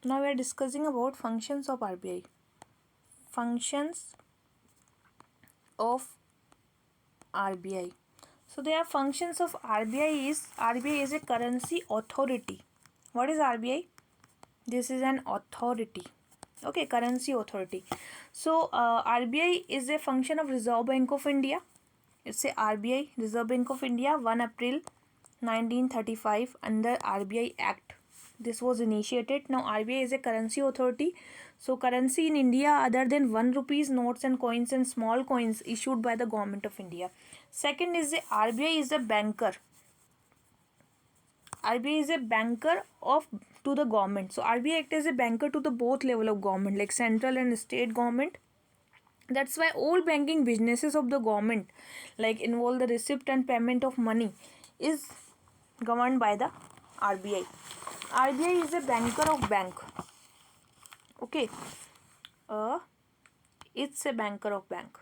Now we are discussing about functions of RBI. Functions of RBI. So there are functions of RBI is a currency authority. What is RBI? This is an authority. Okay, currency authority. So RBI is a function of Reserve Bank of India. It's a RBI, Reserve Bank of India, 1 April 1935 under RBI Act. This was initiated. Now RBI is a currency authority. So currency in India other than 1 rupees notes and coins and small coins issued by the government of India. Second is the RBI is a banker. RBI is a banker of to the government. So RBI acts as a banker to the both level of government like central and state government. That's why all banking businesses of the government like involve the receipt and payment of money is governed by the RBI. RBI is a banker of bank. Okay. It's a banker of bank.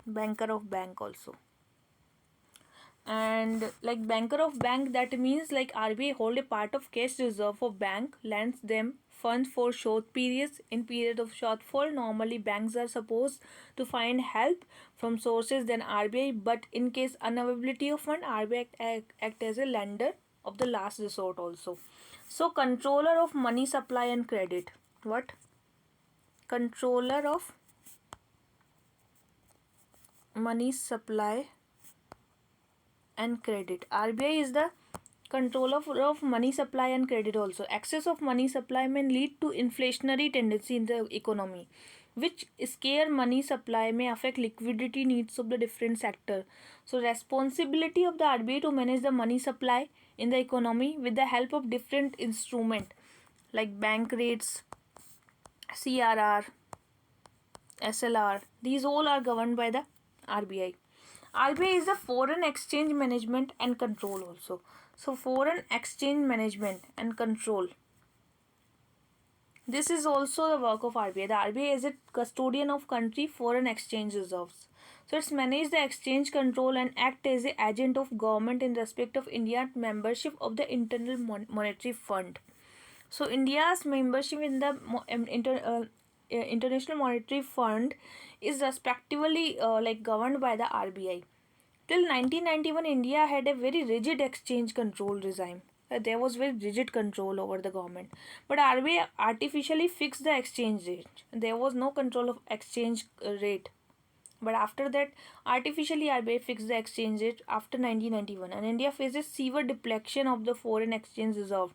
Banker of bank also. And like banker of bank, that means like RBI hold a part of cash reserve of bank, lends them funds for short periods. In period of shortfall, normally banks are supposed to find help from sources than RBI, but in case unavailability of fund, RBI act as a lender of the last resort also. So controller of money supply and credit. What? Controller of money supply and credit. RBI is the controller of money supply and credit also. Excess of money supply may lead to inflationary tendency in the economy, which scare money supply may affect liquidity needs of the different sector. So responsibility of the RBI to manage the money supply in the economy with the help of different instrument like bank rates, CRR, SLR. These all are governed by the RBI. RBI is the foreign exchange management and control also. So foreign exchange management and control. This is also the work of RBI. The RBI is a custodian of country foreign exchange reserves. So it's manage the exchange control and act as the agent of government in respect of India's membership of the Internal Monetary Fund. So India's membership in the International Monetary Fund is respectively governed by the RBI. Till 1991, India had a very rigid exchange control regime. There was very rigid control over the government. But RBI artificially fixed the exchange rate. There was no control of exchange rate. But after that, artificially RBI fixed the exchange rate after 1991. And India faces severe depletion of the foreign exchange reserve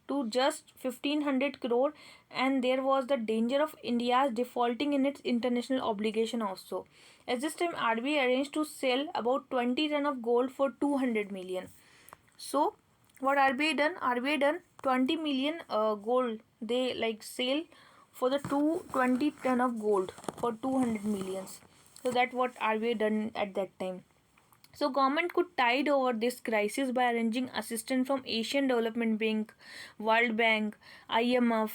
to just 1500 crore, and there was the danger of India's defaulting in its international obligation also. At this time, RBI arranged to sell about 20 ton of gold for 200 million. So, what RBI done? RBI done 20 million gold. They like sell for the 220 ton of gold for 200 millions. So that what RBI done at that time. So government could tide over this crisis by arranging assistance from Asian Development Bank, World Bank, IMF,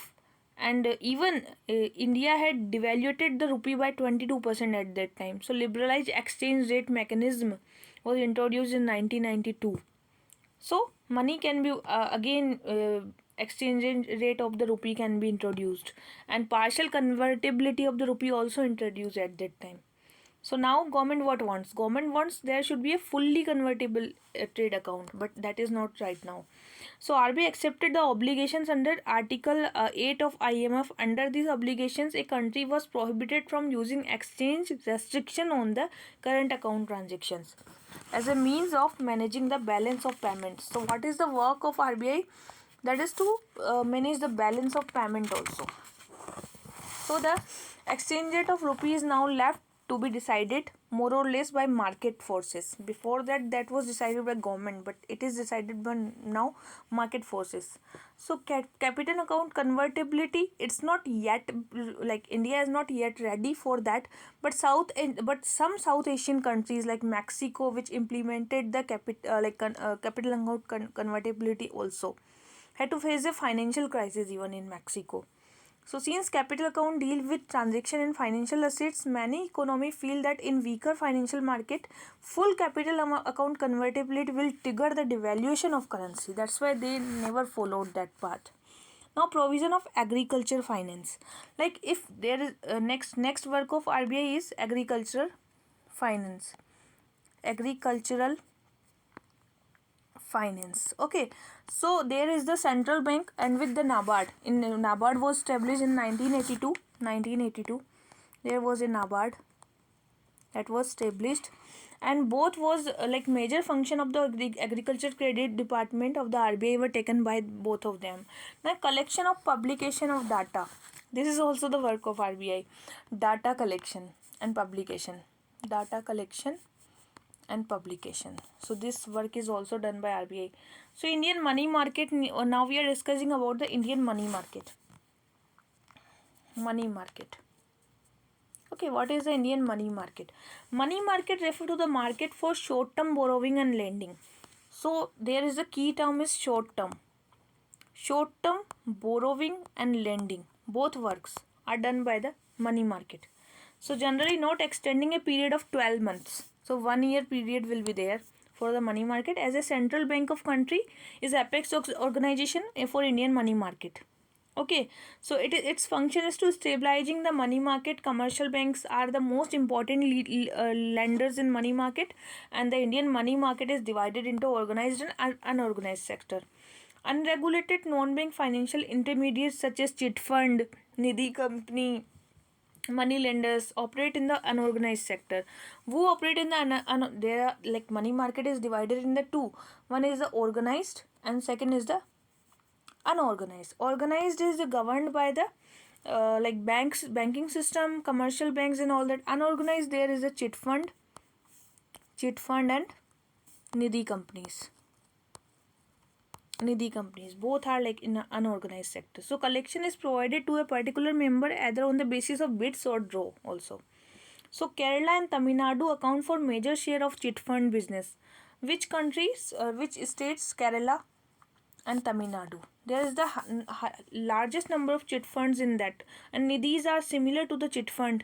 and even India had devaluated the rupee by 22% at that time. So liberalized exchange rate mechanism was introduced in 1992. So money can be exchange rate of the rupee can be introduced, and partial convertibility of the rupee also introduced at that time. So now government what wants? Government wants there should be a fully convertible trade account, but that is not right now. So RBI accepted the obligations under Article 8 of IMF. Under these obligations, a country was prohibited from using exchange restriction on the current account transactions as a means of managing the balance of payments. So what is the work of RBI? That is to manage the balance of payment also. So the exchange rate of rupee is now left to be decided more or less by market forces. Before that, that was decided by government, but it is decided by now market forces. So capital account convertibility, it's not yet like India is not yet ready for that. But some South Asian countries like Mexico, which implemented the capital account convertibility also, had to face a financial crisis even in Mexico. So since capital account deal with transaction and financial assets, many economy feel that in weaker financial market, full capital account convertibility will trigger the devaluation of currency. That's why they never followed that path. Now provision of agriculture finance. Like if there is next work of RBI is agricultural finance, agricultural finance. Okay, so there is the central bank and with the NABARD. In NABARD was established in 1982. 1982 there was a NABARD that was established, and both was like major function of the agriculture credit department of the RBI were taken by both of them. Now collection of publication of data, this is also the work of RBI. Data collection and publication, data collection and publication, so this work is also done by RBI. So Indian money market, now we are discussing about the Indian money market. Money market. Okay, what is the Indian money market? Money market refer to the market for short term borrowing and lending. So there is a key term is short term. Short term borrowing and lending, both works are done by the money market. So generally not extending a period of 12 months. So 1 year period will be there for the money market. As a central bank of country is apex organization for Indian money market. Okay, so its function is to stabilizing the money market. Commercial banks are the most important lenders in money market, and the Indian money market is divided into organized and unorganized sector. Unregulated non-bank financial intermediaries such as chit fund, nidhi company, money lenders operate in the unorganized sector. Who operate in the there are, like money market is divided in the two. One is the organized and second is the unorganized. Organized is governed by the like banks, banking system, commercial banks and all that. Unorganized, there is a chit fund and nidhi companies. Nidhi companies both are like in an unorganized sector. So collection is provided to a particular member either on the basis of bids or draw also. So Kerala and Tamil Nadu account for major share of chit fund business. Which countries, which states? Kerala and Tamil Nadu. There is the largest number of chit funds in that, and nidhis are similar to the chit fund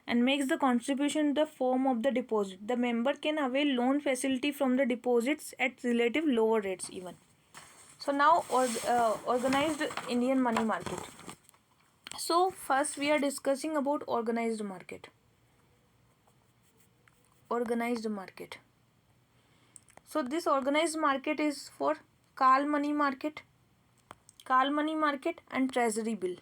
and makes the contribution in the form of the deposit. The member can avail loan facility from the deposits at relative lower rates even. So now organized Indian money market. So first we are discussing about organized market. Organized market. So this organized market is for call money market, and treasury bill.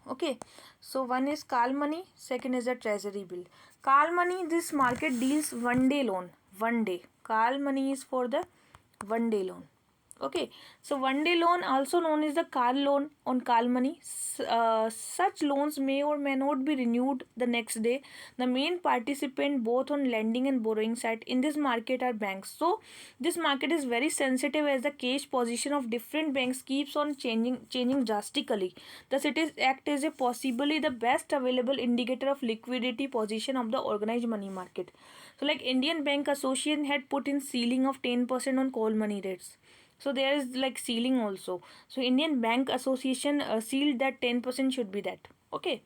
Okay, so one is call money, second is a treasury bill. Call money, this market deals 1 day loan. 1 day call money is for the 1 day loan. Okay, so 1 day loan also known as the car loan on call money. Such loans may or may not be renewed the next day. The main participant both on lending and borrowing side in this market are banks. So this market is very sensitive as the cash position of different banks keeps on changing drastically. Thus it is act as a possibly the best available indicator of liquidity position of the organized money market. So like Indian Bank Association had put in ceiling of 10% on call money rates. So there is like ceiling also. So Indian Bank Association sealed that 10% should be that. Okay.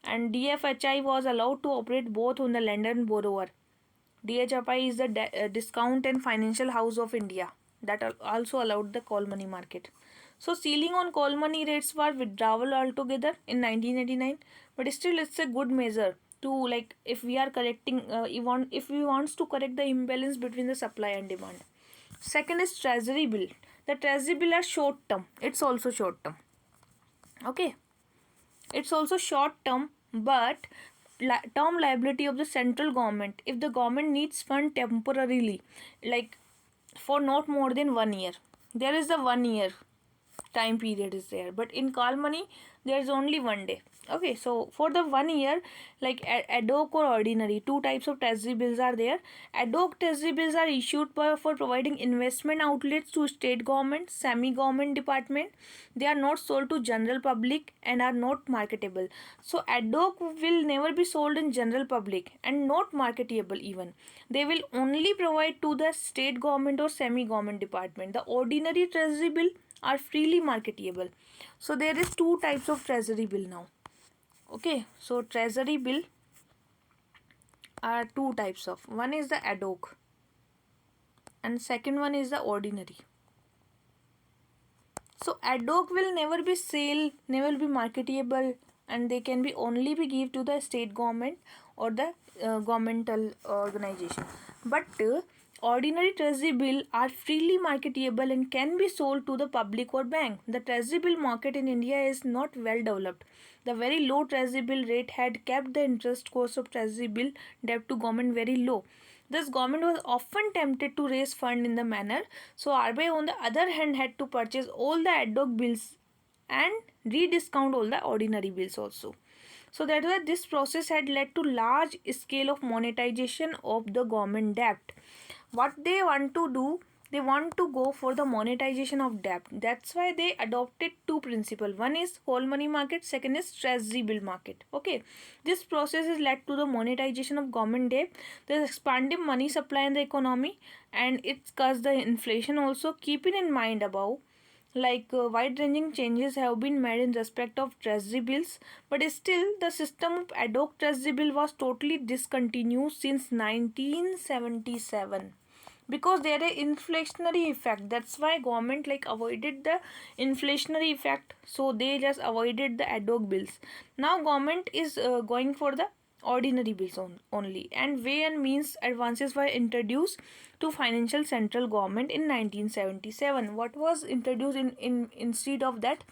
And DFHI was allowed to operate both on the lender and borrower. DHFI is the Discount and Financial House of India that also allowed the call money market. So ceiling on call money rates were withdrawal altogether in 1989, but still it's a good measure to like if we are correcting if we wants to correct the imbalance between the supply and demand. Second is treasury bill. The treasury bill are short term. It's also short term. Okay. It's also short term, but term liability of the central government. If the government needs fund temporarily, like for not more than 1 year, there is the 1 year time period is there. But in call money, there is only 1 day. Okay, so for the 1 year, like ad hoc or ordinary, two types of treasury bills are there. Ad hoc treasury bills are issued for providing investment outlets to state government, semi-government department. They are not sold to general public and are not marketable. So ad hoc will never be sold in general public and not marketable even. They will only provide to the state government or semi-government department. The ordinary treasury bill are freely marketable. So there is two types of treasury bill now. Okay, so treasury bill are two types of. One is the ad hoc and second one is the ordinary. So ad hoc will never be sale, never be marketable, and they can be only be give to the state government or the governmental organization. But ordinary treasury bill are freely marketable and can be sold to the public or bank. The treasury bill market in India is not well developed. The very low treasury bill rate had kept the interest cost of treasury bill debt to government very low. Thus, government was often tempted to raise fund in the manner. So, RBI on the other hand had to purchase all the ad hoc bills and rediscount all the ordinary bills also. So that's why this process had led to large scale of monetization of the government debt. What they want to do, they want to go for the monetization of debt. That's why they adopted two principles. One is whole money market, second is treasury bill market. Okay, this process has led to the monetization of government debt. There's expanding money supply in the economy, and it's caused the inflation also. Keeping in mind above, wide-ranging changes have been made in respect of treasury bills, but still the system of ad hoc treasury bill was totally discontinued since 1977 because there is inflationary effect. That's why government avoided the inflationary effect, so they just avoided the ad hoc bills. Now government is going for the ordinary bills only, and way and means advances were introduced to financial central government in 1977. What was introduced in instead of that?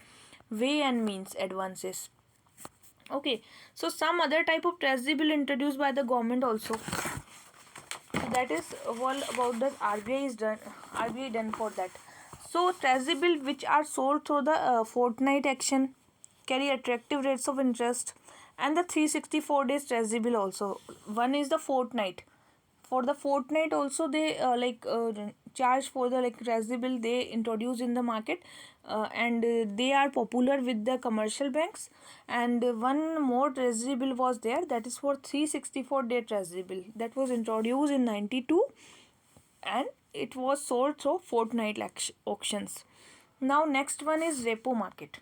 Way and means advances. Okay, so some other type of treasury bill introduced by the government also. So that is all about the RBI is done. RBI done for that. So treasury bill which are sold through the fortnight action carry attractive rates of interest, and the 364 days treasury bill also. One is the fortnight. For the fortnight also they charge for the treasury bill they introduce in the market, and they are popular with the commercial banks. And one more treasury bill was there, that is for 364-day treasury bill, that was introduced in 92, and it was sold through fortnight auctions. Now next one is repo market.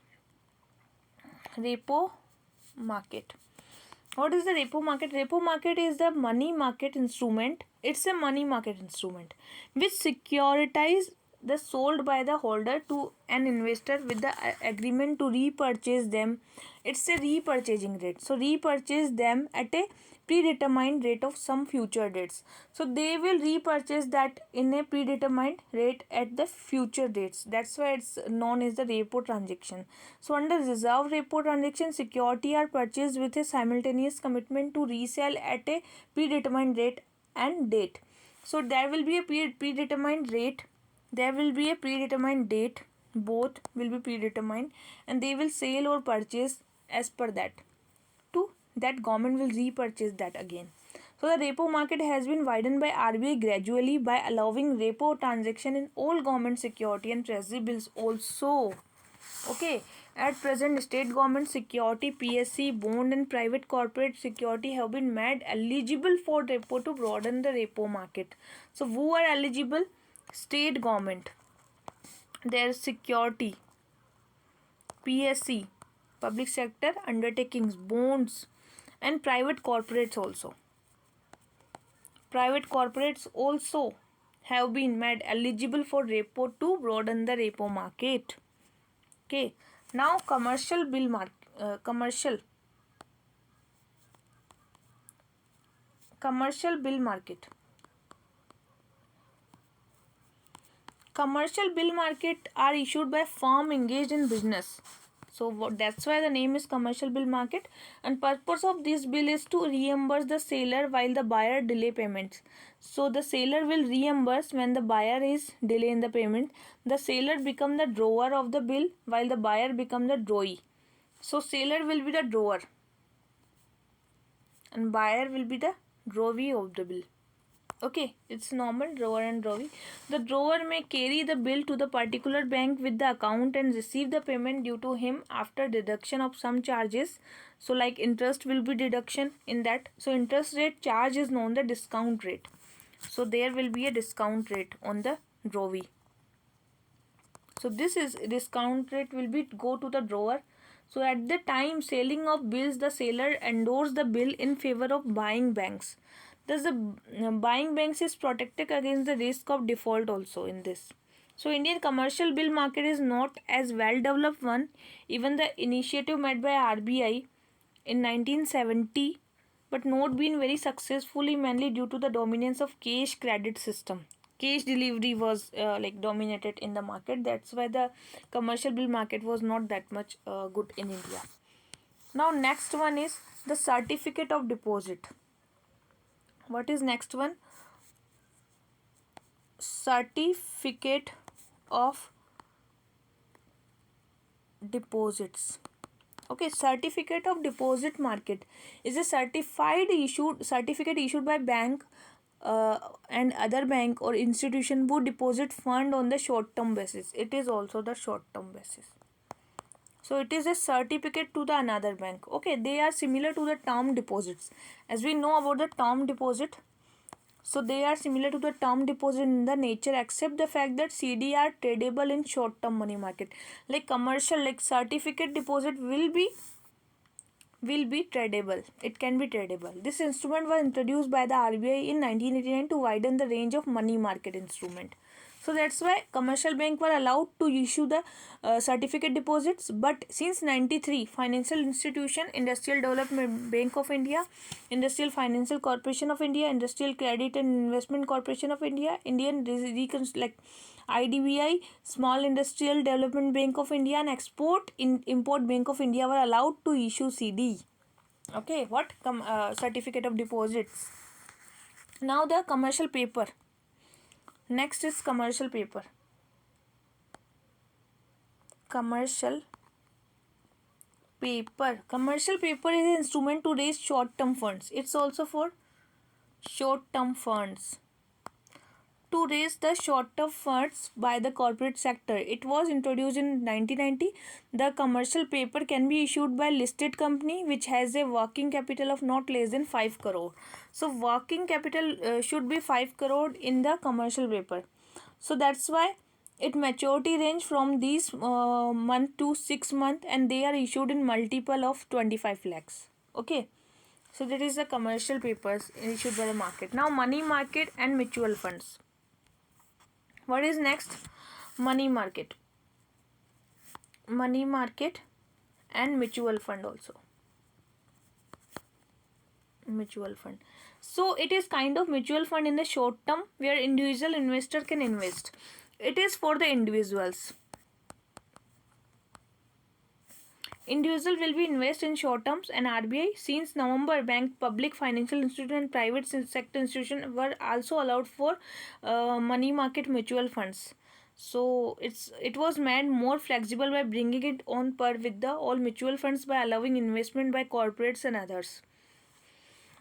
Repo market. What is the repo market? Repo market is the money market instrument. It's a money market instrument which securitize the sold by the holder to an investor with the agreement to repurchase them. It's a repurchasing rate. So repurchase them at a predetermined rate of some future dates. So they will repurchase that in a predetermined rate at the future dates. That's why it's known as the repo transaction. So under reserve repo transaction, security are purchased with a simultaneous commitment to resell at a predetermined rate and date. So there will be a predetermined rate, there will be a predetermined date, both will be predetermined, and they will sell or purchase as per that. To that government will repurchase that again. So the repo market has been widened by RBI gradually by allowing repo transaction in all government security and treasury bills also. Okay, at present state government security, PSC, bond and private corporate security have been made eligible for repo to broaden the repo market. So who are eligible? State government, their security, PSC, public sector undertakings, bonds, and private corporates also. Private corporates also have been made eligible for repo to broaden the repo market. Okay, now commercial bill market, commercial bill market. Commercial bill market are issued by firm engaged in business. So that's why the name is commercial bill market. And purpose of this bill is to reimburse the seller while the buyer delay payments. So the seller will reimburse when the buyer is delay in the payment. The seller become the drawer of the bill while the buyer become the drawee. So seller will be the drawer and buyer will be the drawee of the bill. Okay, it's normal drawer and drawee. The drawer may carry the bill to the particular bank with the account and receive the payment due to him after deduction of some charges. So like interest will be deduction in that. So interest rate charge is known the discount rate. So there will be a discount rate on the drawee. So this is discount rate will be go to the drawer. So at the time selling of bills, the seller endorse the bill in favor of buying banks. Thus the buying banks is protected against the risk of default also in this. So Indian commercial bill market is not as well developed one. Even the initiative made by RBI in 1970, but not been very successfully, mainly due to the dominance of cash credit system. Cash delivery was like dominated in the market. That's why the commercial bill market was not that much good in India. Now next one is the certificate of deposit. What is next one? Certificate of deposits. Okay, certificate of deposit market is a certificate issued by bank and other bank or institution who deposit fund on the short term basis. It is also the short term basis. So it is a certificate to the another bank. Okay, they are similar to the term deposits. As we know about the term deposit, so they are similar to the term deposit in the nature, except the fact that CD are tradable in short term money market. Like commercial, like certificate deposit will be tradable. It can be tradable. This instrument was introduced by the RBI in 1989 to widen the range of money market instrument. So that's why commercial bank were allowed to issue the certificate deposits. But since 93, financial institution, Industrial Development Bank of India, Industrial Financial Corporation of India, Industrial Credit and Investment Corporation of India, like IDBI, Small Industrial Development Bank of India, and Import Bank of India were allowed to issue CD. Okay, what certificate of deposits. Now the commercial paper. Next is commercial paper. Commercial paper. Commercial paper is an instrument to raise short-term funds. It's also for short-term funds. To raise the short-term funds by the corporate sector. It was introduced in 1990. The commercial paper can be issued by listed company which has a working capital of not less than 5 crore. So working capital should be 5 crore in the commercial paper. So that's why it maturity range from these month to 6 month, and they are issued in multiple of 25 lakhs. Okay. So that is the commercial papers issued by the market. Now money market and mutual funds. What is next? Money market. Money market and mutual fund also. Mutual fund. So it is kind of mutual fund in the short term where individual investor can invest. It is for the individuals. Individual will be invest in short terms, and RBI since November bank, public financial institution and private sector institution were also allowed for money market mutual funds. So it was made more flexible by bringing it on par with the all mutual funds by allowing investment by corporates and others.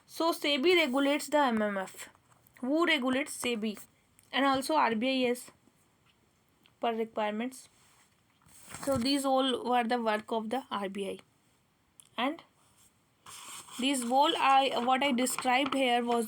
So SEBI regulates the MMF. Who regulates? SEBI, and also RBI as per requirements. So these all were the work of the RBI, and these whole what I described here was